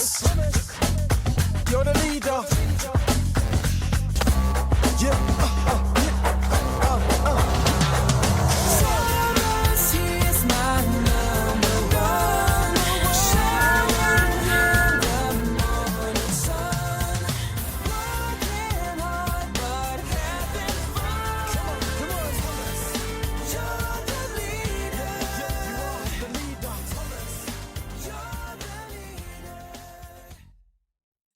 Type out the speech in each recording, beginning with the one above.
Thomas, you're the leader. Yeah. Thomas, he's my number one. Shining in the morning sun. Working hard, but having fun. Come on, Thomas. You're the leader. Yeah, you are the leader, Thomas. You're the leader.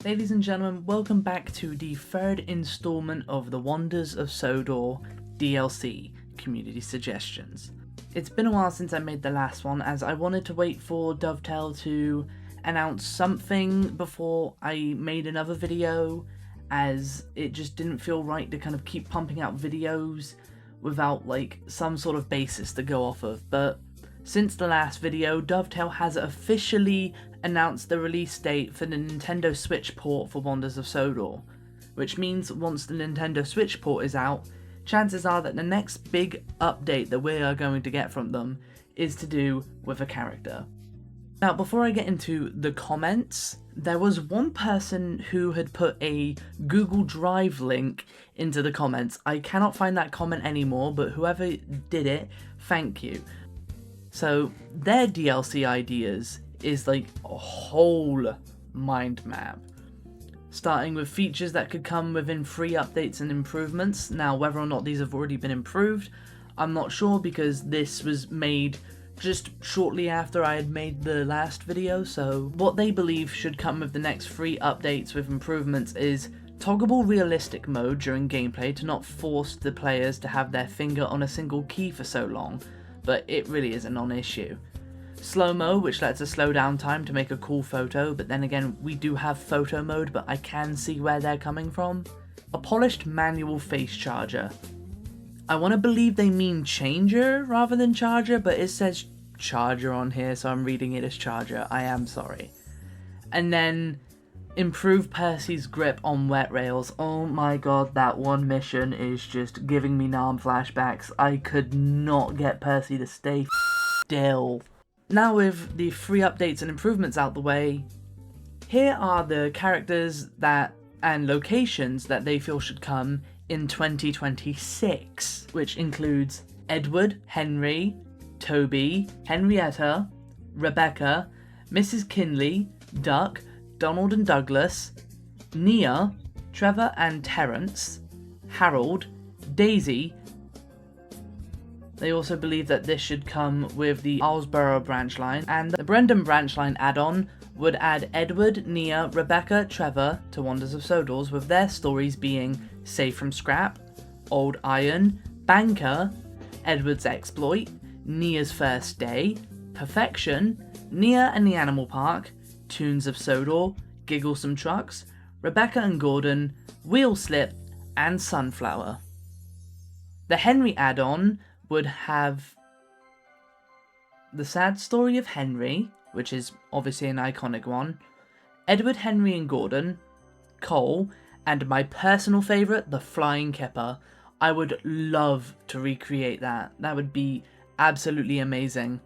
Ladies and gentlemen, welcome back to the third installment of the Wonders of Sodor DLC Community Suggestions. It's been a while since I made the last one, as I wanted to wait for Dovetail to announce something before I made another video, as it just didn't feel right to kind of keep pumping out videos without like some sort of basis to go off of. But since the last video, Dovetail has officially announced the release date for the Nintendo Switch port for Wonders of Sodor, which means once the Nintendo Switch port is out, chances are that the next big update that we are going to get from them is to do with a character. Now, before I get into the comments, there was one person who had put a Google Drive link into the comments. I cannot find that comment anymore, but whoever did it, thank you. So their DLC ideas is like a whole mind map, starting with features that could come within free updates and improvements. Now, whether or not these have already been improved, I'm not sure, because this was made just shortly after I had made the last video. So what they believe should come with the next free updates with improvements is toggleable realistic mode during gameplay to not force the players to have their finger on a single key for so long, but it really is a non-issue. Slow-mo, which lets us slow down time to make a cool photo, but then again, we do have photo mode, but I can see where they're coming from. A polished manual face charger. I want to believe they mean changer rather than charger, but it says charger on here, so I'm reading it as charger. I am sorry. And then improve Percy's grip on wet rails. Oh my god, that one mission is just giving me Narm flashbacks. I could not get Percy to stay still. Now, with the free updates and improvements out the way, here are the characters and locations that they feel should come in 2026, which includes Edward, Henry, Toby, Henrietta, Rebecca, Mrs. Kinley, Duck, Donald and Douglas, Nia, Trevor and Terence, Harold, Daisy. They also believe that this should come with the Islesboro branch line, and the Brendan branch line add-on would add Edward, Nia, Rebecca, Trevor to Wonders of Sodor, with their stories being Save from Scrap, Old Iron, Banker, Edward's Exploit, Nia's First Day, Perfection, Nia and the Animal Park, Tunes of Sodor, Gigglesome Trucks, Rebecca and Gordon, Wheel Slip, and Sunflower. The Henry add-on would have the sad story of Henry, which is obviously an iconic one, Edward, Henry and Gordon, Cole, and my personal favourite, the Flying Kipper. I would love to recreate that. That would be absolutely amazing.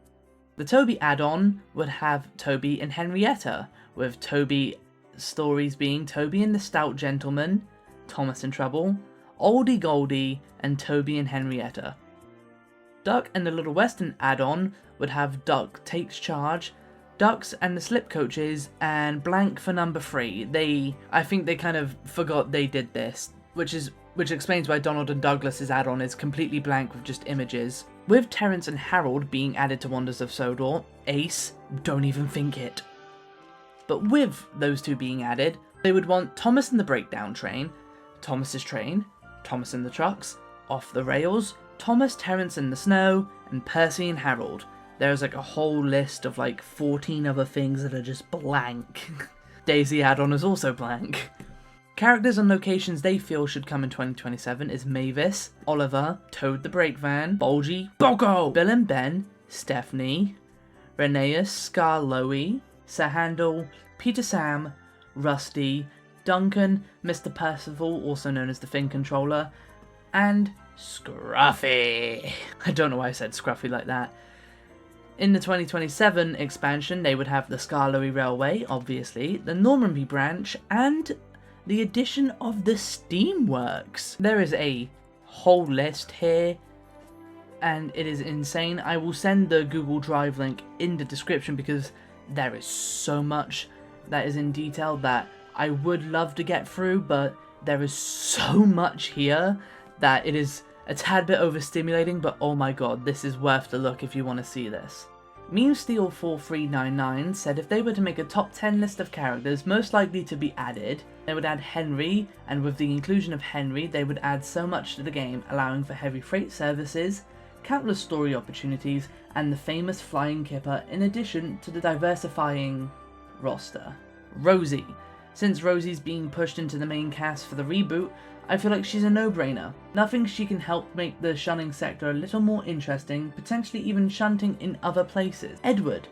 The Toby add-on would have Toby and Henrietta, with Toby stories being Toby and the Stout Gentleman, Thomas in Trouble, Oldie Goldie, and Toby and Henrietta. Duck and the Little Western add-on would have Duck Takes Charge, Ducks and the Slip Coaches, and blank for number 3. I think they kind of forgot they did this, which explains why Donald and Douglas's add-on is completely blank with just images. With Terence and Harold being added to Wonders of Sodor, Ace, don't even think it. But with those two being added, they would want Thomas and the Breakdown Train, Thomas's Train, Thomas and the Trucks, Off the Rails, Thomas, Terence in the Snow, and Percy and Harold. There's like a whole list of like 14 other things that are just blank. Daisy add-on is also blank. Characters and locations they feel should come in 2027 is Mavis, Oliver, Toad the Brake Van, Bulgy, Boko, Bill and Ben, Stephanie, Rheneas, Scar Loey, Sir Handel, Peter Sam, Rusty, Duncan, Mr. Percival, also known as the Fin Controller, and Scruffy. I don't know why I said Scruffy like that. In the 2027 expansion, they would have the Skarloey Railway, obviously, the Normanby branch, and the addition of the Steamworks. There is a whole list here, and it is insane. I will send the Google Drive link in the description because there is so much that is in detail that I would love to get through, but there is so much here that it is a tad bit overstimulating, but oh my god, this is worth the look if you want to see this. MemeSteel4399 said if they were to make a top 10 list of characters most likely to be added, they would add Henry, and with the inclusion of Henry, they would add so much to the game, allowing for heavy freight services, countless story opportunities, and the famous Flying Kipper, in addition to the diversifying roster. Rosie. Since Rosie's being pushed into the main cast for the reboot, I feel like she's a no-brainer. Nothing she can help make the shunning sector a little more interesting, potentially even shunting in other places. Edward.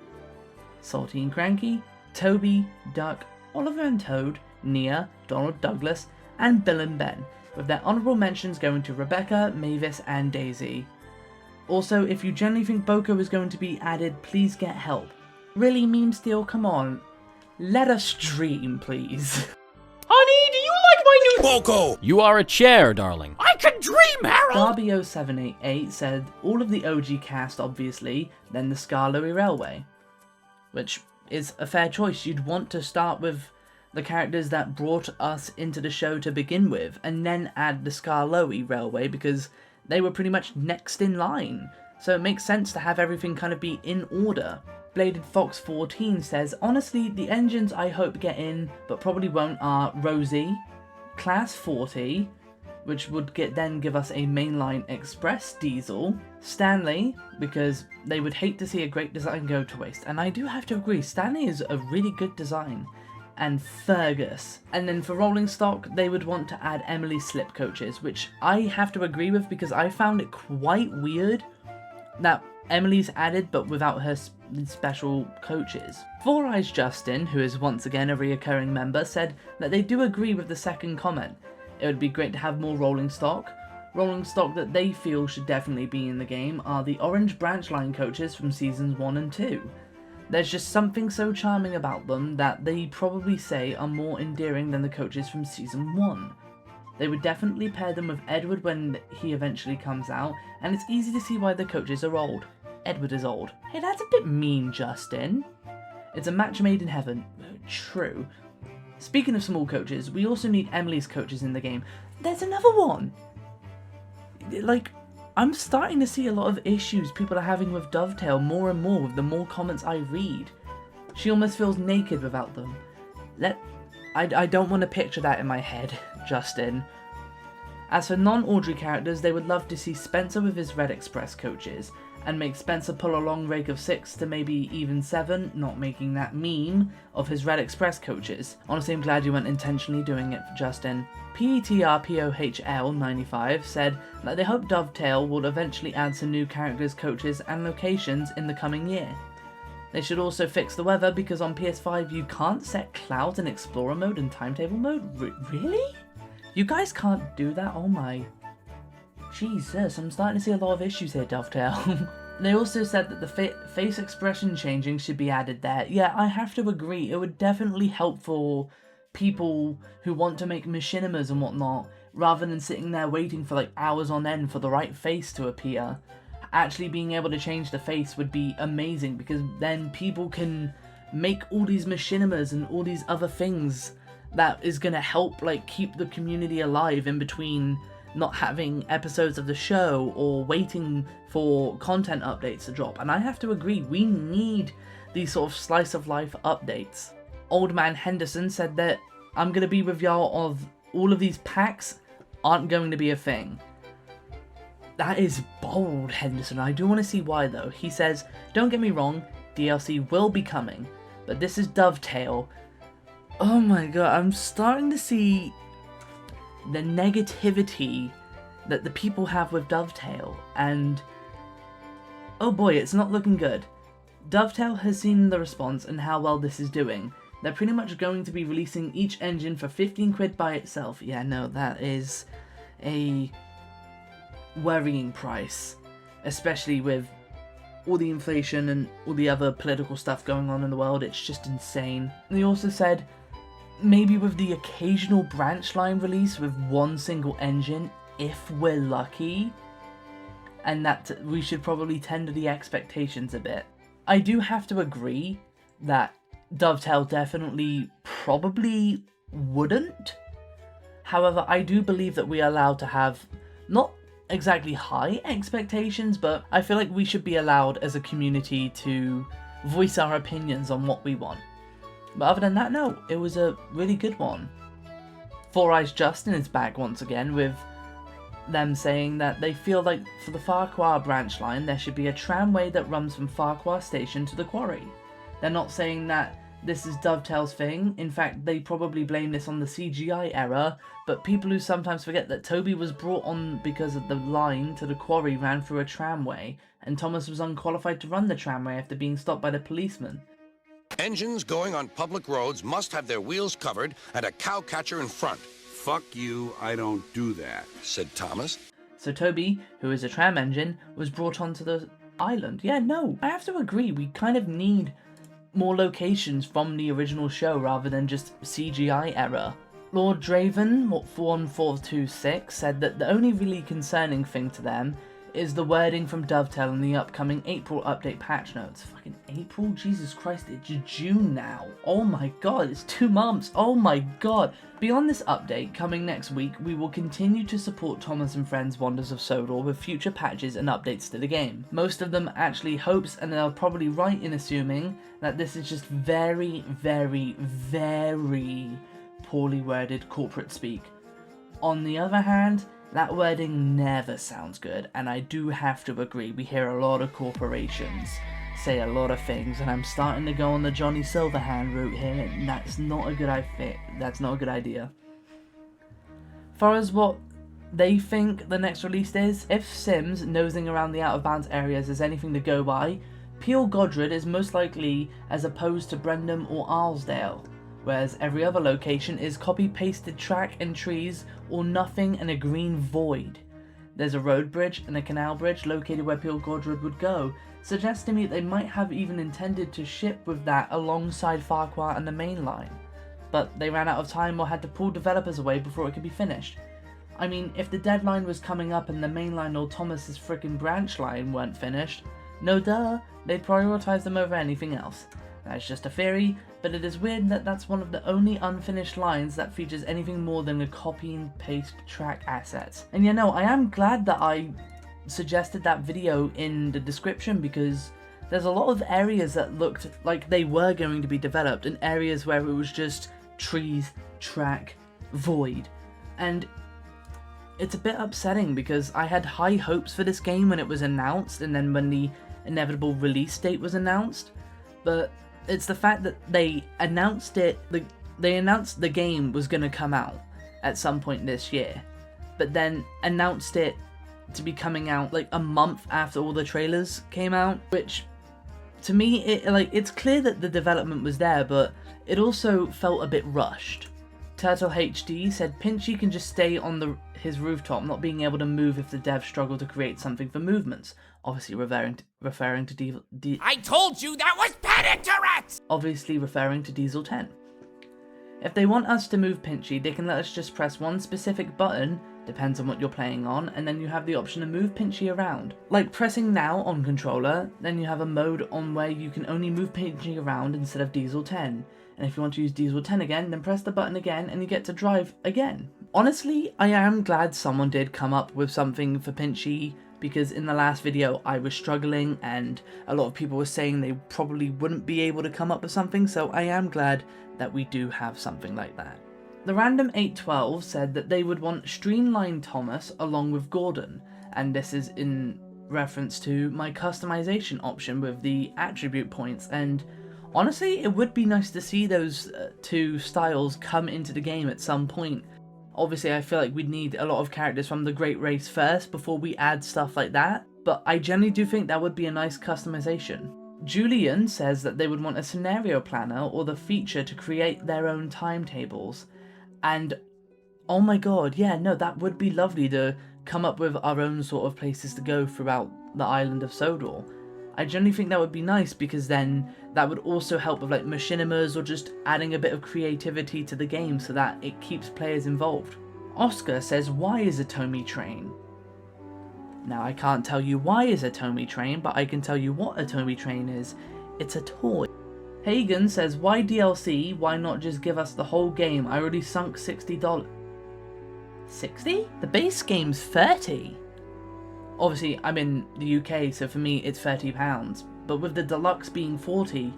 Salty and Cranky, Toby, Duck, Oliver and Toad, Nia, Donald Douglas, and Bill and Ben, with their honourable mentions going to Rebecca, Mavis, and Daisy. Also, if you genuinely think Boko is going to be added, please get help. Really, MemeSteel, come on. Let us dream, please. Honey, do you like my new Boko? You are a chair, darling. I can dream, Harold! Darby0788 said all of the OG cast, obviously, then the Skarloey Railway. Which is a fair choice. You'd want to start with the characters that brought us into the show to begin with, and then add the Skarloey Railway because they were pretty much next in line. So it makes sense to have everything kind of be in order. Bladed Fox 14 says, honestly, the engines I hope get in, but probably won't, are Rosie, Class 40, which would then give us a mainline express diesel, Stanley, because they would hate to see a great design go to waste, and I do have to agree, Stanley is a really good design, and Fergus. And then for rolling stock, they would want to add Emily's slip coaches, which I have to agree with because I found it quite weird that Emily's added but without her special coaches. Four Eyes Justin, who is once again a reoccurring member, said that they do agree with the second comment. It would be great to have more rolling stock. Rolling stock that they feel should definitely be in the game are the orange branch line coaches from seasons 1 and 2. There's just something so charming about them that they probably say are more endearing than the coaches from season 1. They would definitely pair them with Edward when he eventually comes out, and it's easy to see why the coaches are old. Edward is old. Hey, that's a bit mean, Justin. It's a match made in heaven. True. Speaking of small coaches, we also need Emily's coaches in the game. There's another one! Like, I'm starting to see a lot of issues people are having with Dovetail more and more with the more comments I read. She almost feels naked without them. I don't want to picture that in my head, Justin. As for non-Audrey characters, they would love to see Spencer with his Red Express coaches, and make Spencer pull a long rake of 6 to maybe even 7, not making that meme, of his Red Express coaches. Honestly, I'm glad you weren't intentionally doing it, Justin. PETRPOHL95 said that they hope Dovetail will eventually add some new characters, coaches, and locations in the coming year. They should also fix the weather because on PS5 you can't set clouds in Explorer mode and Timetable mode? Really? You guys can't do that? Oh my... Jesus, I'm starting to see a lot of issues here, Dovetail. They also said that the face expression changing should be added there. Yeah, I have to agree. It would definitely help for people who want to make machinimas and whatnot, rather than sitting there waiting for like hours on end for the right face to appear. Actually being able to change the face would be amazing, because then people can make all these machinimas and all these other things that is going to help like keep the community alive in between not having episodes of the show or waiting for content updates to drop. And I have to agree, we need these sort of slice of life updates. Old Man Henderson said that I'm going to be with y'all of all of these packs aren't going to be a thing. That is bold, Henderson. I do want to see why though. He says, don't get me wrong, DLC will be coming, but this is Dovetail. Oh my god, I'm starting to see the negativity that the people have with Dovetail, and oh boy, it's not looking good. Dovetail has seen the response and how well this is doing. They're pretty much going to be releasing each engine for 15 quid by itself. Yeah, no, that is a worrying price, especially with all the inflation and all the other political stuff going on in the world, it's just insane. And they also said, maybe with the occasional branch line release with one single engine, if we're lucky, and that we should probably tender the expectations a bit. I do have to agree that Dovetail definitely probably wouldn't. However, I do believe that we are allowed to have not exactly high expectations, but I feel like we should be allowed as a community to voice our opinions on what we want. But other than that, no, it was a really good one. Four Eyes Justin is back once again with them saying that they feel like for the Farquhar branch line there should be a tramway that runs from Farquhar station to the quarry. They're not saying that this is Dovetail's thing. In fact, they probably blame this on the CGI error, but people who sometimes forget that Toby was brought on because of the line to the quarry ran through a tramway, and Thomas was unqualified to run the tramway after being stopped by the policeman. Engines going on public roads must have their wheels covered and a cowcatcher in front. Fuck you, I don't do that, said Thomas. So Toby, who is a tram engine, was brought onto the island. Yeah, no, I have to agree, we kind of need more locations from the original show rather than just CGI error. Lord Draven, 1426, said that the only really concerning thing to them is the wording from Dovetail in the upcoming April update patch notes. Fucking April? Jesus Christ, it's June now. Oh my god, it's 2 months. Oh my god. Beyond this update, coming next week, we will continue to support Thomas and Friends Wonders of Sodor with future patches and updates to the game. Most of them actually hopes, and they're probably right in assuming that this is just very, very, very poorly worded corporate speak. On the other hand, that wording never sounds good, and I do have to agree, we hear a lot of corporations say a lot of things, and I'm starting to go on the Johnny Silverhand route here, and that's not a good idea. As far as what they think the next release is, if Sims nosing around the out-of-bounds areas is anything to go by, Peel Godred is most likely as opposed to Brendam or Arlesdale, whereas every other location is copy-pasted track and trees or nothing and a green void. There's a road bridge and a canal bridge located where Peel Godred would go, suggesting me they might have even intended to ship with that alongside Farquhar and the main line. But they ran out of time or had to pull developers away before it could be finished. I mean, if the deadline was coming up and the main line or Thomas's frickin' branch line weren't finished, no duh, they'd prioritise them over anything else. That's just a theory, but it is weird that that's one of the only unfinished lines that features anything more than a copy and paste track assets. And you know, I am glad that I suggested that video in the description, because there's a lot of areas that looked like they were going to be developed and areas where it was just trees, track, void. And it's a bit upsetting because I had high hopes for this game when it was announced and then when the inevitable release date was announced, but it's the fact that they announced it, they announced the game was going to come out at some point this year, but then announced it to be coming out like a month after all the trailers came out, which to me, it's clear that the development was there, but it also felt a bit rushed. Turtle HD said Pinchy can just stay on his rooftop, not being able to move if the devs struggle to create something for movements. Obviously referring to I told you that was panic Tourette's! Obviously referring to Diesel 10. If they want us to move Pinchy, they can let us just press one specific button, depends on what you're playing on, and then you have the option to move Pinchy around. Like pressing now on controller, then you have a mode on where you can only move Pinchy around instead of Diesel 10. And if you want to use Diesel 10 again, then press the button again and you get to drive again. Honestly, I am glad someone did come up with something for Pinchy, because in the last video I was struggling and a lot of people were saying they probably wouldn't be able to come up with something, so I am glad that we do have something like that. The Random 812 said that they would want Streamline Thomas along with Gordon, and this is in reference to my customization option with the attribute points, and honestly, it would be nice to see those two styles come into the game at some point. Obviously, I feel like we'd need a lot of characters from the Great Race first before we add stuff like that, but I generally do think that would be a nice customization. Julian says that they would want a scenario planner or the feature to create their own timetables, and oh my god, yeah, no, that would be lovely to come up with our own sort of places to go throughout the island of Sodor. I generally think that would be nice, because then that would also help with like machinimas or just adding a bit of creativity to the game so that it keeps players involved. Oscar says, why is a Tomy train? Now I can't tell you why is a Tomy train, but I can tell you what a Tomy train is. It's a toy. Hagen says, why DLC? Why not just give us the whole game? I already sunk $60. 60? The base game's 30. Obviously, I'm in the UK, so for me it's £30. But with the deluxe being 40,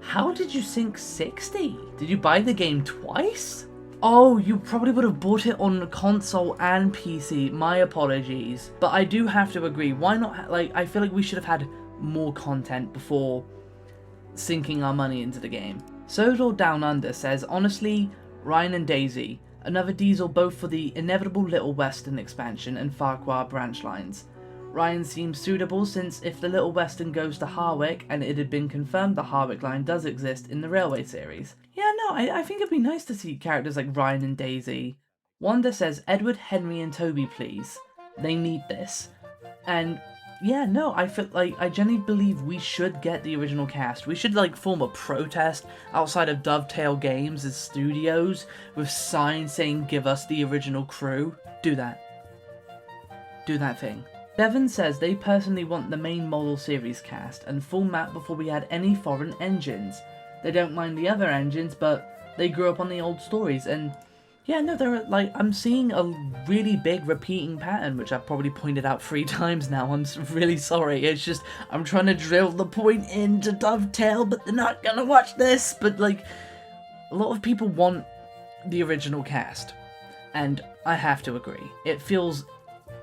how did you sink 60? Did you buy the game twice? Oh, you probably would have bought it on console and PC. My apologies. But I do have to agree. Why not? Like, I feel like we should have had more content before sinking our money into the game. Sodor Down Under says, honestly, Ryan and Daisy. Another diesel both for the inevitable Little Western expansion and Farquhar branch lines. Ryan seems suitable since if the Little Western goes to Harwick, and it had been confirmed the Harwick line does exist in the Railway series. Yeah, no, I think it'd be nice to see characters like Ryan and Daisy. Wanda says, Edward, Henry and Toby please. They need this. And yeah, no, I feel like I genuinely believe we should get the original cast. We should like form a protest outside of Dovetail Games' studios with signs saying give us the original crew. Do that. Do that thing. Devon says they personally want the main model series cast and full map before we add any foreign engines. They don't mind the other engines, but they grew up on the old stories, and yeah, no, they're like, I'm seeing a really big repeating pattern, which I've probably pointed out 3 times now. I'm really sorry. It's just, I'm trying to drill the point into Dovetail, but they're not gonna watch this. But like, a lot of people want the original cast, and I have to agree. It feels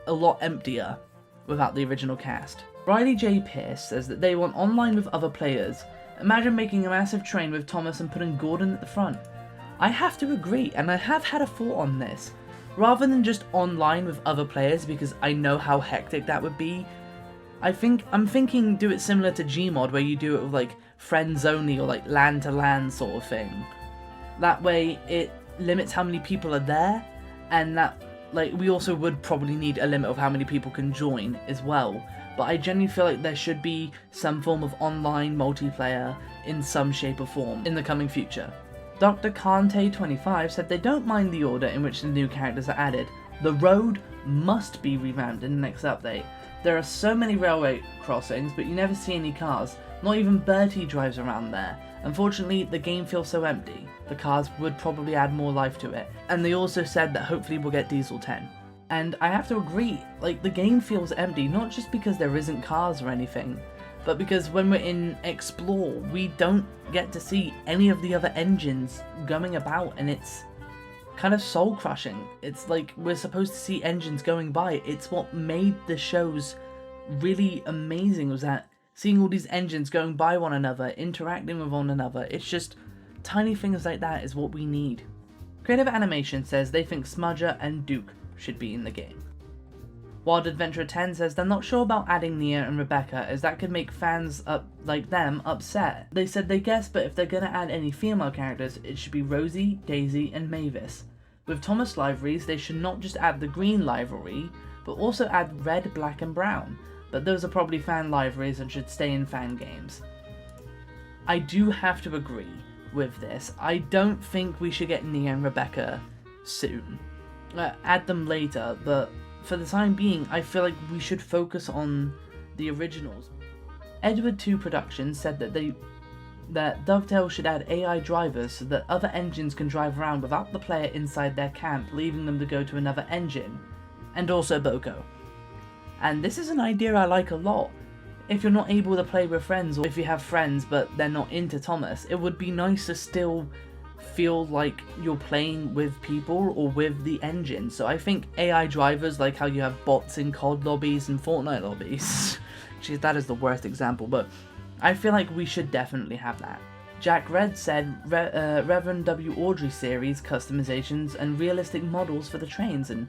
a lot emptier without the original cast. Riley J. Pierce says that they want online with other players. Imagine making a massive train with Thomas and putting Gordon at the front. I have to agree, and I have had a thought on this. Rather than just online with other players, because I know how hectic that would be, I'm thinking do it similar to Gmod, where you do it with like friends only or like LAN to LAN sort of thing. That way it limits how many people are there, and that like we also would probably need a limit of how many people can join as well. But I genuinely feel like there should be some form of online multiplayer in some shape or form in the coming future. Dr. Kante25 said they don't mind the order in which the new characters are added. The road must be revamped in the next update. There are so many railway crossings, but you never see any cars. Not even Bertie drives around there. Unfortunately, the game feels so empty. The cars would probably add more life to it. And they also said that hopefully we'll get Diesel 10. And I have to agree, like the game feels empty, not just because there isn't cars or anything, but because when we're in Explore, we don't get to see any of the other engines going about, and it's kind of soul crushing. It's like we're supposed to see engines going by. It's what made the shows really amazing, was that seeing all these engines going by one another, interacting with one another. It's just tiny things like that is what we need. Creative Animation says they think Smudger and Duke should be in the game. Wild Adventurer 10 says they're not sure about adding Nia and Rebecca, as that could make fans like them upset. They said they guess, but if they're gonna add any female characters, it should be Rosie, Daisy and Mavis. With Thomas liveries, they should not just add the green livery, but also add red, black and brown. But those are probably fan liveries and should stay in fan games. I do have to agree with this. I don't think we should get Nia and Rebecca soon. Add them later, but for the time being, I feel like we should focus on the originals. Edward 2 Productions said that Dovetail should add AI drivers so that other engines can drive around without the player inside their camp, leaving them to go to another engine, and also Boko. And this is an idea I like a lot. If you're not able to play with friends, or if you have friends but they're not into Thomas, it would be nice to still feel like you're playing with people or with the engine. So I think AI drivers, like how you have bots in COD lobbies and Fortnite lobbies. Geez, that is the worst example, but I feel like we should definitely have that. Jack Red said Reverend W. Audrey series customizations and realistic models for the trains, and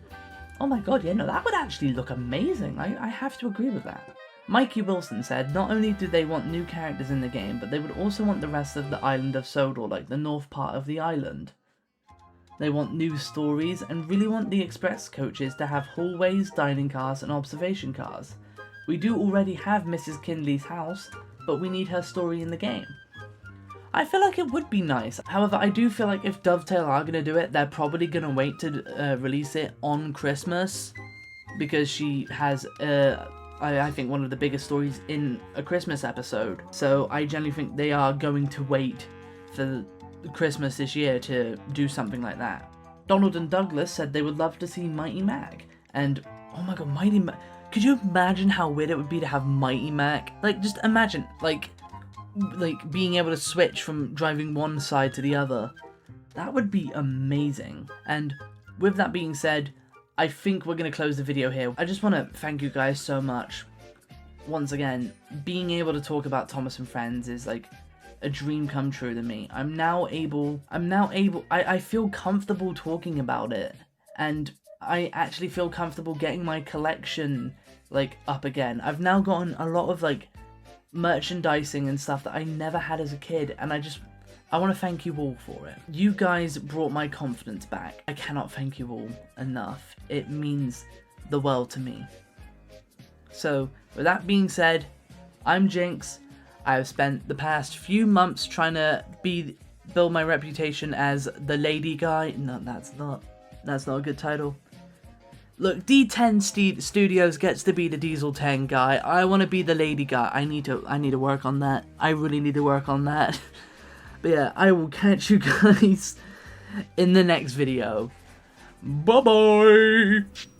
oh my god, yeah, no, that would actually look amazing. I have to agree with that. Mikey Wilson said not only do they want new characters in the game, but they would also want the rest of the island of Sodor, like the north part of the island. They want new stories and really want the express coaches to have hallways, dining cars and observation cars. We do already have Mrs. Kindley's house, but we need her story in the game. I feel like it would be nice. However, I do feel like if Dovetail are going to do it, they're probably going to wait to release it on Christmas, because she has, I think, one of the biggest stories in a Christmas episode. So I generally think they are going to wait for Christmas this year to do something like that. Donald and Douglas said they would love to see Mighty Mac. And, oh my god, Mighty Mac. Could you imagine how weird it would be to have Mighty Mac? Like, just imagine, like being able to switch from driving one side to the other. That would be amazing. And with that being said, I think we're going to close the video here. I just want to thank you guys so much. Once again, being able to talk about Thomas and Friends is like a dream come true to me. I feel comfortable talking about it, and I actually feel comfortable getting my collection like up again. I've now gotten a lot of like merchandising and stuff that I never had as a kid, and I want to thank you all for it. You guys brought my confidence back. I cannot thank you all enough. It means the world to me. So, with that being said, I'm Jinx. I've spent the past few months trying to build my reputation as the lady guy. No, that's not a good title. Look, D10 Studios gets to be the Diesel 10 guy. I want to be the lady guy. I need to work on that. I really need to work on that. But yeah, I will catch you guys in the next video. Bye-bye!